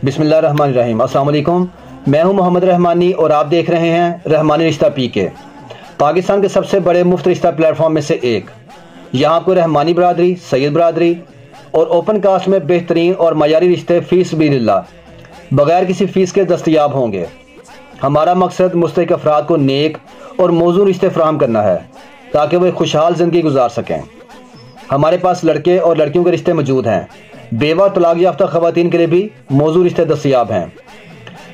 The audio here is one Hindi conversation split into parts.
बिस्मिल्लाहिर्रहमानिर्रहीम। अस्सलाम वालेकुम। मैं हूं मोहम्मद रहमानी और आप देख रहे हैं रहमानी रिश्ता पीके, पाकिस्तान के सबसे बड़े मुफ्त रिश्ता प्लेटफॉर्म में से एक। यहां आपको रहमानी बरादरी, सैयद बरादरी और ओपन कास्ट में बेहतरीन और मयारी रिश्ते फीस बिल्लाह बगैर किसी फ़ीस के दस्तयाब होंगे। हमारा मकसद मुस्तहिक अफराद को नेक और मौजूद रिश्ते फराहम करना है ताकि वह खुशहाल ज़िंदगी गुजार सकें। हमारे पास लड़के और लड़कियों के रिश्ते मौजूद हैं। बेवा तलाक याफ्ता ख़वातीन के लिए भी मौजूद रिश्ते दस्तयाब हैं।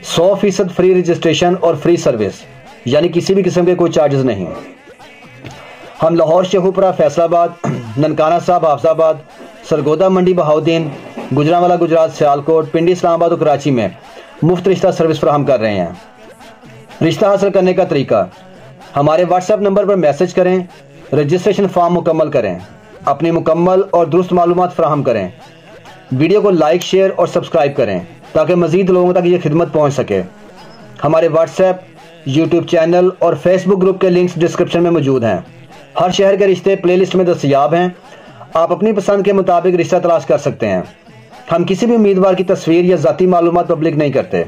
100% फ्री रजिस्ट्रेशन और फ्री सर्विस, यानी किसी भी किस्म के कोई चार्जेस नहीं। हम लाहौर, शेखुपुरा, फैसलाबाद, ननकाना साहब, हाफजाबाद, सरगोदा मंडी, बहाउद्दीन, गुजरांवाला गुजरात, सियालकोट, पिंडी, इस्लामाबाद और कराची में मुफ्त रिश्ता सर्विस फराहम कर रहे हैं। रिश्ता हासिल करने का तरीका: हमारे व्हाट्सएप नंबर पर मैसेज करें, रजिस्ट्रेशन फॉर्म मुकम्मल करें, अपनी मुकम्मल और दुरुस्त मालूमात फराहम करें, वीडियो को लाइक, शेयर और सब्सक्राइब करें ताकि मज़ीद लोगों तक ये खिदमत पहुंच सके। हमारे व्हाट्सएप, यूट्यूब चैनल और फेसबुक ग्रुप के लिंक्स डिस्क्रिप्शन में मौजूद हैं। हर शहर के रिश्ते प्लेलिस्ट में दस्तयाब हैं। आप अपनी पसंद के मुताबिक रिश्ता तलाश कर सकते हैं। हम किसी भी उम्मीदवार की तस्वीर या ज़ाती मालूमात पब्लिक नहीं करते।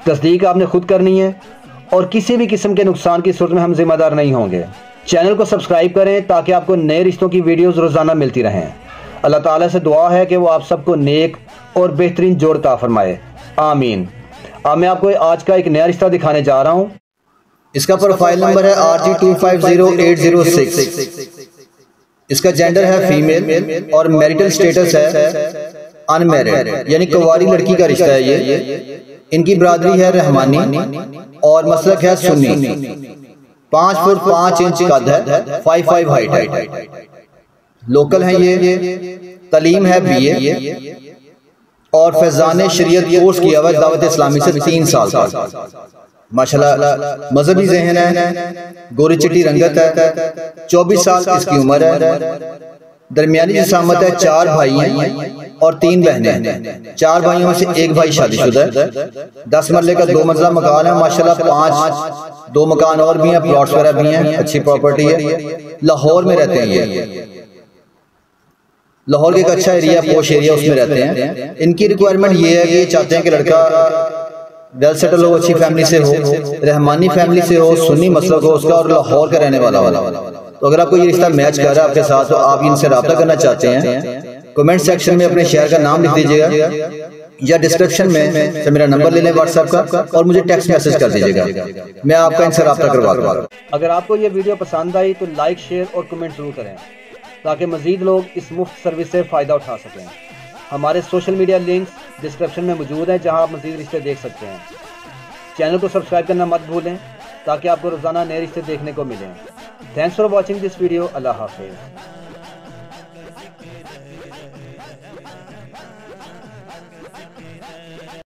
तस्दीक आपने खुद करनी है और किसी भी किस्म के नुकसान की सूरत में हम जिम्मेदार नहीं होंगे। चैनल को सब्सक्राइब करें ताकि आपको नए रिश्तों की वीडियोज़ रोज़ाना मिलती रहें। अल्लाह ताला से दुआ है कि वो आप सबको नेक और बेहतरीन जोड़ अता फरमाए, आमीन। अब मैं आपको आज का एक नया रिश्ता दिखाने जा रहा हूँ। इसका प्रोफाइल नंबर है RG250806। इसका जेंडर है फीमेल और मैरिटल स्टेटस है अनमैरिड, यानी कुंवारी लड़की का रिश्ता है ये। इनकी बरादरी है रहमानी और मसलक है सुन्नी। 5 फुट 5 इंच कद है, 5'5" हाइट है। लोकल है ये। तलीम है BA और फैजान शरीयत कोर्स किया हुआ दावत इस्लामी से 3 साल का। माशाल्लाह मजहबी ज़हन है, गोरी चिट्टी रंगत है, 24 साल इसकी उम्र है। दरमियानी जिसामत है। 4 भाई हैं और 3 बहनें हैं। 4 भाइयों में से एक भाई शादीशुदा है। 10 मरले का 2 मंजिला मकान है। माशाल्लाह 2 मकान और भी हैं, प्लॉट्स वगैरह भी हैं, अच्छी प्रॉपर्टी है। लाहौर में रहते हैं ये। लाहौर के एक अच्छा एरिया, पोश एरिया, उसमें रहते हैं। इनकी रिक्वायरमेंट ये है कि चाहते हैं कि लड़का वेल सेटल हो, अच्छी फैमिली से हो, रहमानी फैमिली से हो, सुन्नी मसलक हो उसका और लाहौर का रहने वाला। तो अगर आपको ये रिश्ता मैच कर रहा है आपके साथ तो आप इनसे रब्ता करना चाहते हैं, कमेंट सेक्शन में अपने शहर का नाम लिख दीजिएगा या डिस्क्रिप्शन में से मेरा नंबर ले लें व्हाट्सएप का और मुझे टेक्स्ट मैसेज कर दीजिएगा। मैं आपका इनसे रब्ता करवा दूंगा। अगर आपको ये वीडियो पसंद आई तो लाइक, शेयर और कमेंट जरूर करें ताकि मज़ीद लोग इस मुफ्त सर्विस से फ़ायदा उठा सकें। हमारे सोशल मीडिया लिंक्स डिस्क्रिप्शन में मौजूद हैं जहां आप मज़ीद रिश्ते देख सकते हैं। चैनल को सब्सक्राइब करना मत भूलें ताकि आपको रोज़ाना नए रिश्ते देखने को मिलें। Thanks for watching this video. अल्लाह हाफिज़।